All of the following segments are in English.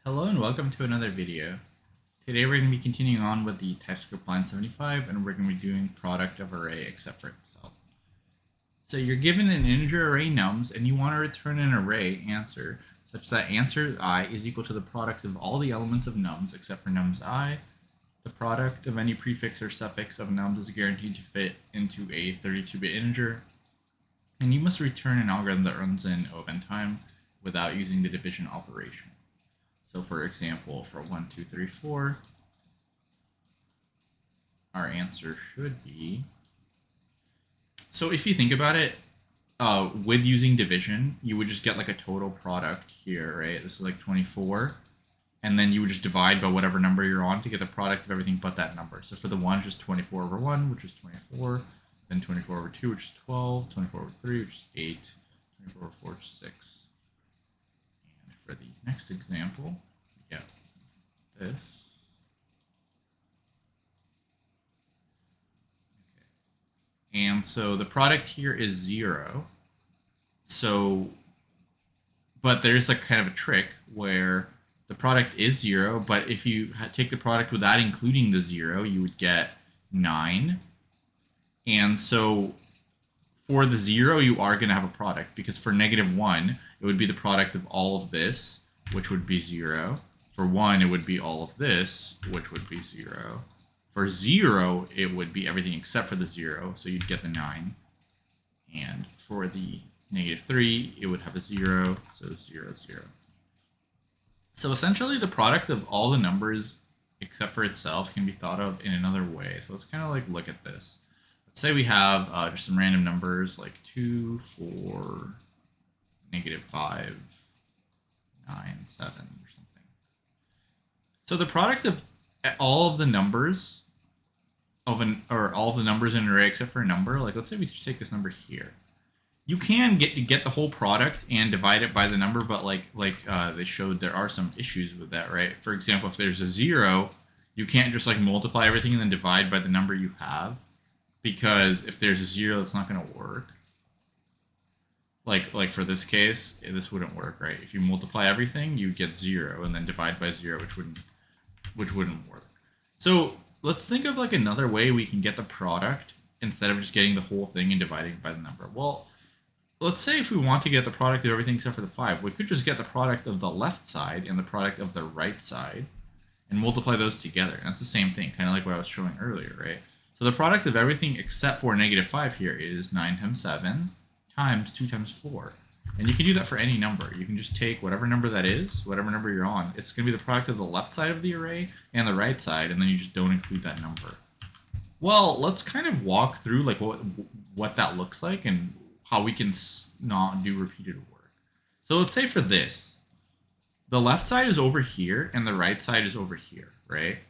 Hello and welcome to another video. Today we're going to be continuing on with the TypeScript line 75 and we're going to be doing product of array except for itself. So you're given an integer array nums and you want to return an array answer such that answer I is equal to the product of all the elements of nums except for nums I. The product of any prefix or suffix of nums is guaranteed to fit into a 32-bit integer, and you must return an algorithm that runs in O of n time without using the division operation. So for example, for 1, 2, 3, 4, our answer should be, so if you think about it, with using division, you would just get like a total product here, right? This is like 24. And then you would just divide by whatever number you're on to get the product of everything but that number. So for the 1, it's just 24 over 1, which is 24. Then 24 over 2, which is 12. 24 over 3, which is 8. 24 over 4, which is 6. And for the next example, we get this. Okay. And so the product here is 0. So, but there's like kind of a trick where the product is 0, but if you take the product without including the 0, you would get 9. And so for the 0, you are going to have a product, because for -1, it would be the product of all of this, which would be 0. For 1, it would be all of this, which would be 0. For 0, it would be everything except for the 0, so you'd get the 9. And for the -3, it would have a 0, so 0, 0. So essentially, the product of all the numbers except for itself can be thought of in another way. So let's kind of like look at this. Let's say we have just some random numbers like 2, 4, -5, 9, 7, or something. So the product of all of the numbers or all of the numbers in an array except for a number, like let's say we just take this number here. You can get the whole product and divide it by the number, but like they showed, there are some issues with that, right? For example, if there's a 0, you can't just like multiply everything and then divide by the number you have, because if there's a 0, it's not going to work. Like for this case, this wouldn't work, right? If you multiply everything, you get 0 and then divide by 0, which wouldn't work. So let's think of like another way we can get the product instead of just getting the whole thing and dividing by the number. Well, let's say if we want to get the product of everything except for the 5, we could just get the product of the left side and the product of the right side and multiply those together. And that's the same thing, kind of like what I was showing earlier, right? So the product of everything except for -5 here is 9 times 7 times 2 times 4. And you can do that for any number. You can just take whatever number that is, whatever number you're on. It's going to be the product of the left side of the array and the right side, and then you just don't include that number. Well, let's kind of walk through like what that looks like and how we can not do repeated work. So let's say for this, the left side is over here and the right side is over here, right?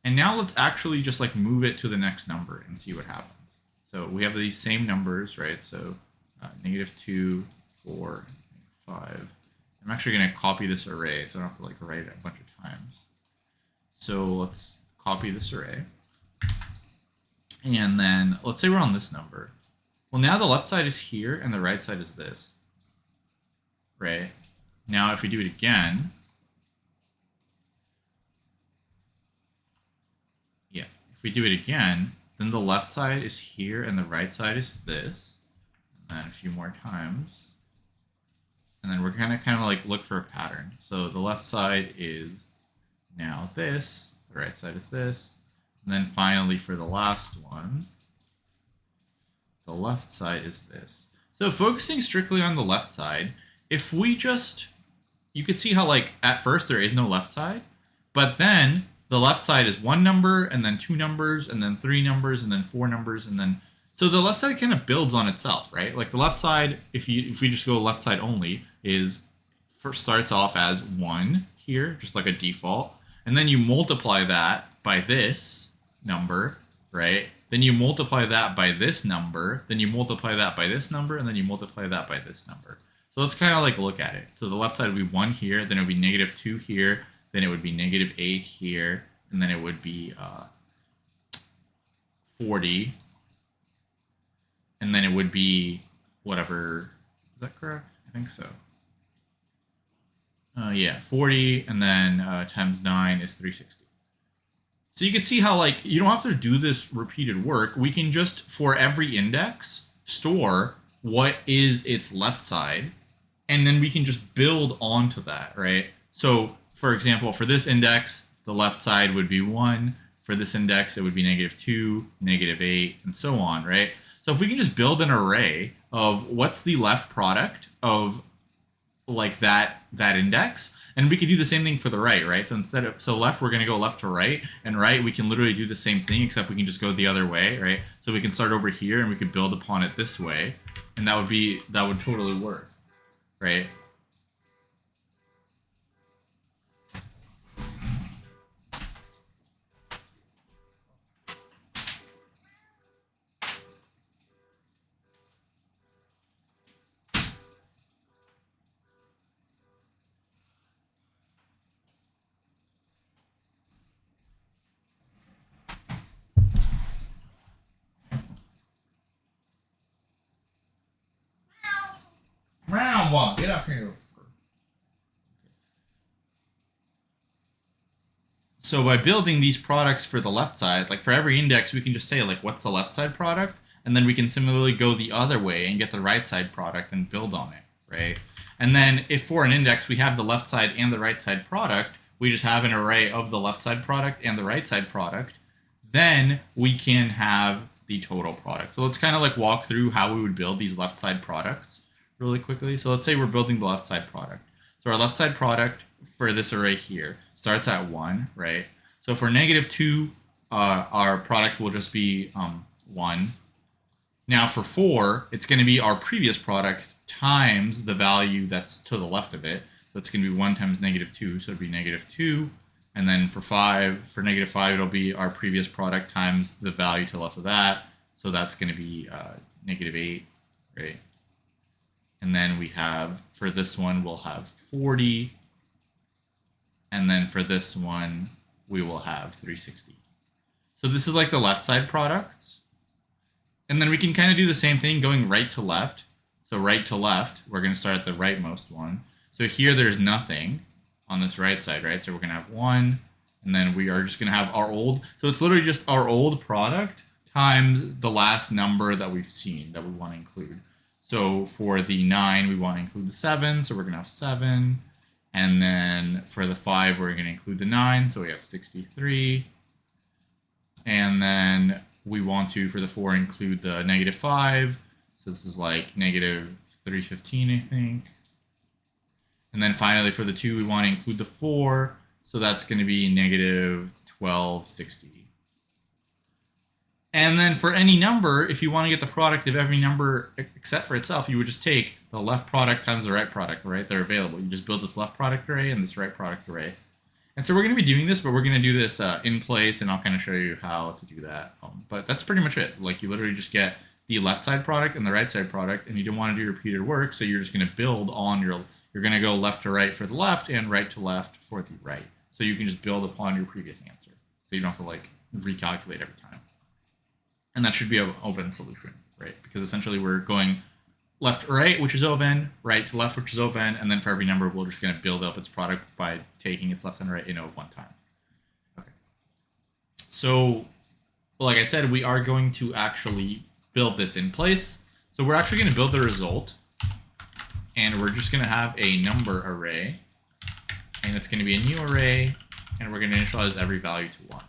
And now let's actually just like move it to the next number and see what happens. So we have these same numbers, right? So -2, 4, 5. I'm actually going to copy this array so I don't have to like write it a bunch of times. So let's copy this array. And then let's say we're on this number. Well, now the left side is here and the right side is this, right? Now, if we do it again, if we do it again, then the left side is here and the right side is this. And then a few more times. And then we're kind of like look for a pattern. So the left side is now this, the right side is this. And then finally for the last one, the left side is this. So focusing strictly on the left side, if we just, you could see how like at first there is no left side, but then the left side is 1 number and then 2 numbers and then 3 numbers and then 4 numbers and then, so the left side kind of builds on itself, right? Like the left side, if we just go left side only, is first starts off as 1 here, just like a default, and then you multiply that by this number, right? Then you multiply that by this number, then you multiply that by this number, and then you multiply that by this number. So let's kind of like look at it. So the left side would be 1 here, then it would be -2 here, then it would be -8 here, and then it would be 40, and then it would be whatever. Is that correct? I think so. Yeah, 40, and then times 9 is 360. So you can see how, like, you don't have to do this repeated work. We can just, for every index, store what is its left side, and then we can just build onto that, right? So, for example, for this index, the left side would be 1. For this index, it would be -2, -8, and so on, right? So if we can just build an array of what's the left product of like that index, and we could do the same thing for the right. So instead of left, we're going to go left to right, and right we can literally do the same thing, except we can just go the other way, right? So we can start over here and we could build upon it this way, and that would totally work, right? Round one, get up here. So by building these products for the left side, like for every index, we can just say like, what's the left side product? And then we can similarly go the other way and get the right side product and build on it, right? And then if for an index we have the left side and the right side product, we just have an array of the left side product and the right side product, then we can have the total product. So let's kind of like walk through how we would build these left side products really quickly. So let's say we're building the left side product. So our left side product for this array here starts at 1, right? So for -2, our product will just be 1. Now for 4, it's going to be our previous product times the value that's to the left of it. So it's going to be 1 times -2, so it'd be -2. And then for -5, it'll be our previous product times the value to the left of that. So that's going to be -8, right? And then we have, for this one, we'll have 40. And then for this one, we will have 360. So this is like the left side products. And then we can kind of do the same thing going right to left. So right to left, we're going to start at the rightmost one. So here there's nothing on this right side, right? So we're going to have 1. And then we are just going to have our old. So it's literally just our old product times the last number that we've seen that we want to include. So for the 9, we want to include the 7, so we're going to have 7. And then for the 5, we're going to include the 9, so we have 63. And then we want to, for the 4, include the -5. So this is like -315, I think. And then finally for the 2, we want to include the 4, so that's going to be -1260. And then for any number, if you want to get the product of every number except for itself, you would just take the left product times the right product, right? They're available. You just build this left product array and this right product array. And so we're going to be doing this, but we're going to do this in place, and I'll kind of show you how to do that. But that's pretty much it. Like, you literally just get the left side product and the right side product, and you don't want to do repeated work, so you're just going to build on you're going to go left to right for the left and right to left for the right. So you can just build upon your previous answer. So you don't have to, like, recalculate every time. And that should be an oven solution, right? Because essentially we're going left to right, which is oven, right to left, which is oven, and then for every number, we're just going to build up its product by taking its left and right in ov one time. Okay. So, like I said, we are going to actually build this in place. So we're actually going to build the result, and we're just going to have a number array, and it's going to be a new array, and we're going to initialize every value to 1.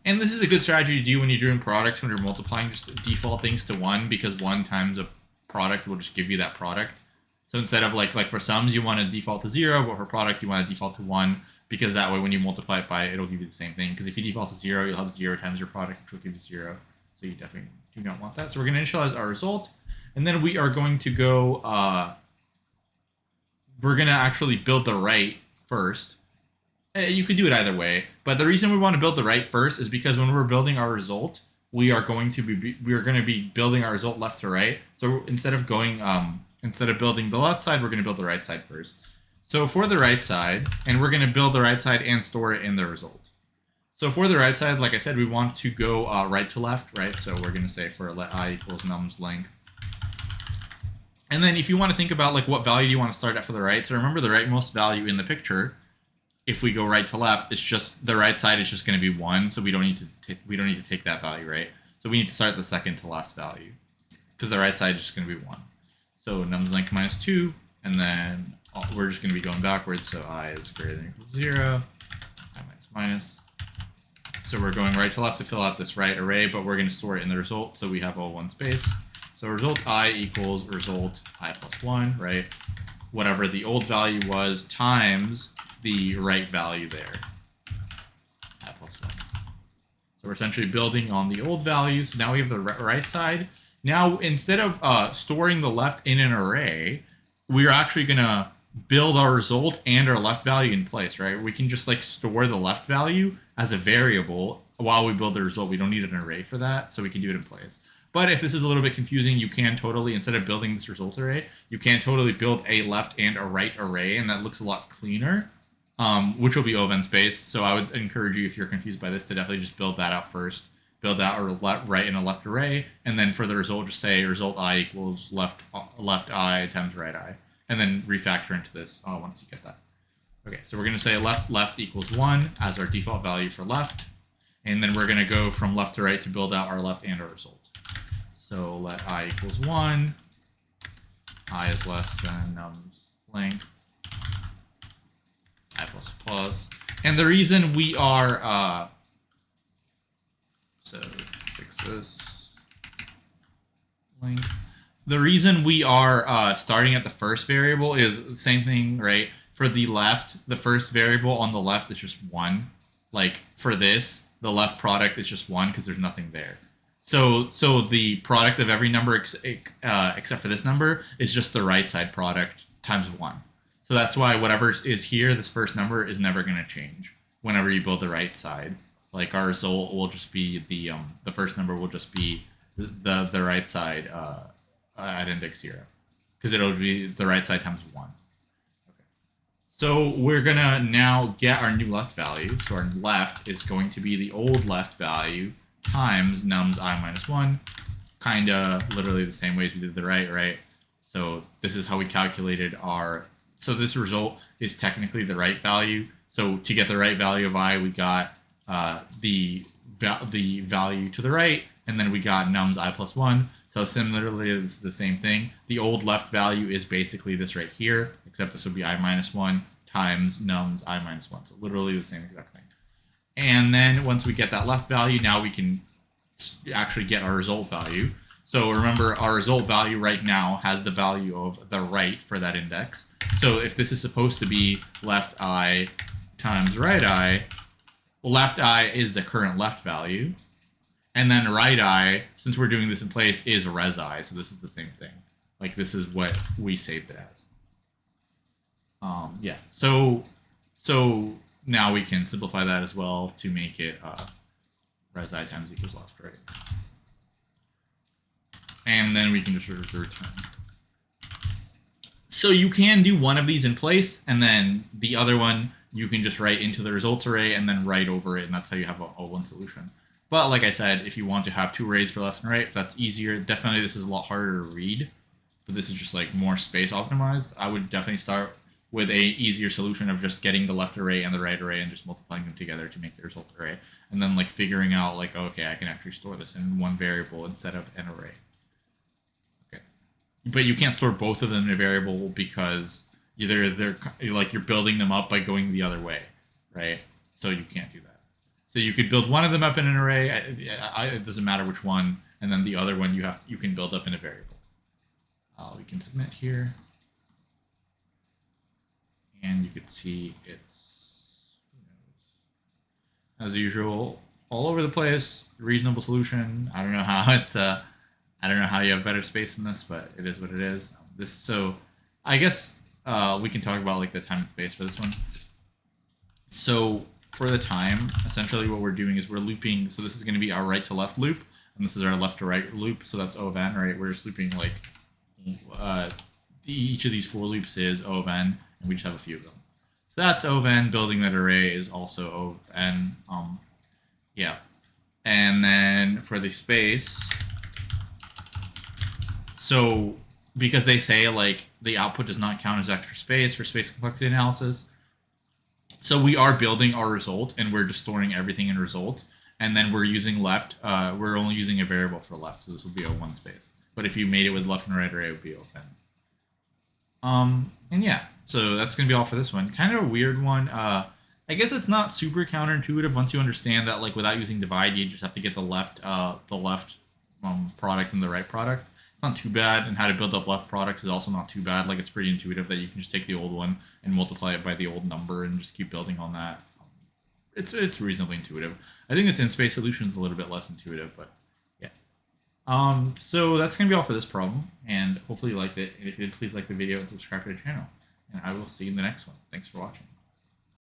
And this is a good strategy to do when you're doing products, when you're multiplying, just default things to 1, because 1 times a product will just give you that product. So instead of like for sums, you want to default to 0, but for product, you want to default to 1, because that way when you multiply it by it, it'll give you the same thing. Because if you default to 0, you'll have 0 times your product, which will give you 0. So you definitely do not want that. So we're going to initialize our result, and then we are going to go, we're going to actually build the right first. You could do it either way, but the reason we want to build the right first is because when we're building our result, we are going to be building our result left to right. So instead of building the left side, we're going to build the right side first. So for the right side, and we're going to build the right side and store it in the result. So for the right side, like I said, we want to go right to left, right? So we're going to say for let I equals nums length, And then if you want to think about like what value do you want to start at for the right, so remember the rightmost value in the picture, if we go right to left, it's just the right side is just going to be 1, so we don't need to take that value, right? So we need to start the second to last value because the right side is just going to be 1. So nums length minus 2, and then we're just going to be going backwards, so I is greater than or equal to 0, I minus minus. So we're going right to left to fill out this right array, but we're going to store it in the result, so we have all one space. So result I equals result I plus 1, right? Whatever the old value was times the right value there, I plus 1. So we're essentially building on the old value. So now we have the right side. Now, instead of storing the left in an array, we're actually going to build our result and our left value in place, right? We can just like store the left value as a variable while we build the result. We don't need an array for that, so we can do it in place. But if this is a little bit confusing, you can totally, instead of building this result array, you can totally build a left and a right array, and that looks a lot cleaner, which will be O of n space. So I would encourage you, if you're confused by this, to definitely just build that out first. Build out our right and a left array, and then for the result, just say result I equals left I times right I, and then refactor into this once you get that. Okay, so we're going to say left equals 1 as our default value for left, and then we're going to go from left to right to build out our left and our result. So let I equals 1, I is less than nums length, I plus plus. And the reason we are, so let's fix this length. The reason we are starting at the first variable is the same thing, right? For the left, the first variable on the left is just 1. Like for this, the left product is just 1 because there's nothing there. So the product of every number except for this number is just the right side product times 1. So that's why whatever is here, this first number is never going to change whenever you build the right side. Like our result will just be the first number will just be the right side at index 0 because it'll be the right side times 1. Okay. So we're gonna now get our new left value. So our left is going to be the old left value times nums I minus 1, kind of literally the same way as we did the right, right? So this is how we calculated our, so this result is technically the right value. So to get the right value of I, we got the value to the right, and then we got nums I plus 1. So similarly, it's the same thing. The old left value is basically this right here, except this would be I minus 1 times nums I minus 1. So literally the same exact thing. And then once we get that left value, now we can actually get our result value. So remember, our result value right now has the value of the right for that index. So if this is supposed to be left I times right I, well, left I is the current left value. And then right I, since we're doing this in place, is res I. So this is the same thing. Like this is what we saved it as. Yeah. So now we can simplify that as well to make it res I times equals left, right? And then we can just return. So you can do one of these in place, and then the other one you can just write into the results array and then write over it, and that's how you have a one solution. But like I said, if you want to have 2 arrays for left and right, if that's easier, definitely this is a lot harder to read, but this is just like more space optimized. I would definitely start with a easier solution of just getting the left array and the right array and just multiplying them together to make the result array. And then like figuring out like, okay, I can actually store this in one variable instead of an array. Okay. But you can't store both of them in a variable because either they're like you're building them up by going the other way, right? So you can't do that. So you could build one of them up in an array. It doesn't matter which one. And then the other one you can build up in a variable. We can submit here. And you can see it's, as usual, all over the place. Reasonable solution. I don't know how it's I don't know how you have better space than this, but it is what it is. So I guess we can talk about like the time and space for this one. So for the time, essentially what we're doing is we're looping. So this is going to be our right to left loop, and this is our left to right loop. So that's O of n, right? We're just looping like each of these 4 loops is O of n, and we just have a few of them. So that's O of n. Building that array is also O of n. Yeah. And then for the space, so because they say like the output does not count as extra space for space complexity analysis. So we are building our result and we're just storing everything in result. And then we're using left. We're only using a variable for left, so this will be O1 space. But if you made it with left and right array, it would be O10. And yeah, so that's gonna be all for this one. Kind of a weird one. I guess it's not super counterintuitive once you understand that like without using divide, you just have to get the left product and the right product. It's not too bad, and how to build up left products is also not too bad. Like it's pretty intuitive that you can just take the old one and multiply it by the old number and just keep building on that. It's reasonably intuitive. I think this in-space solution is a little bit less intuitive, but yeah. So that's gonna be all for this problem, and hopefully you liked it. And if you did, please like the video and subscribe to the channel. And I will see you in the next one. Thanks for watching.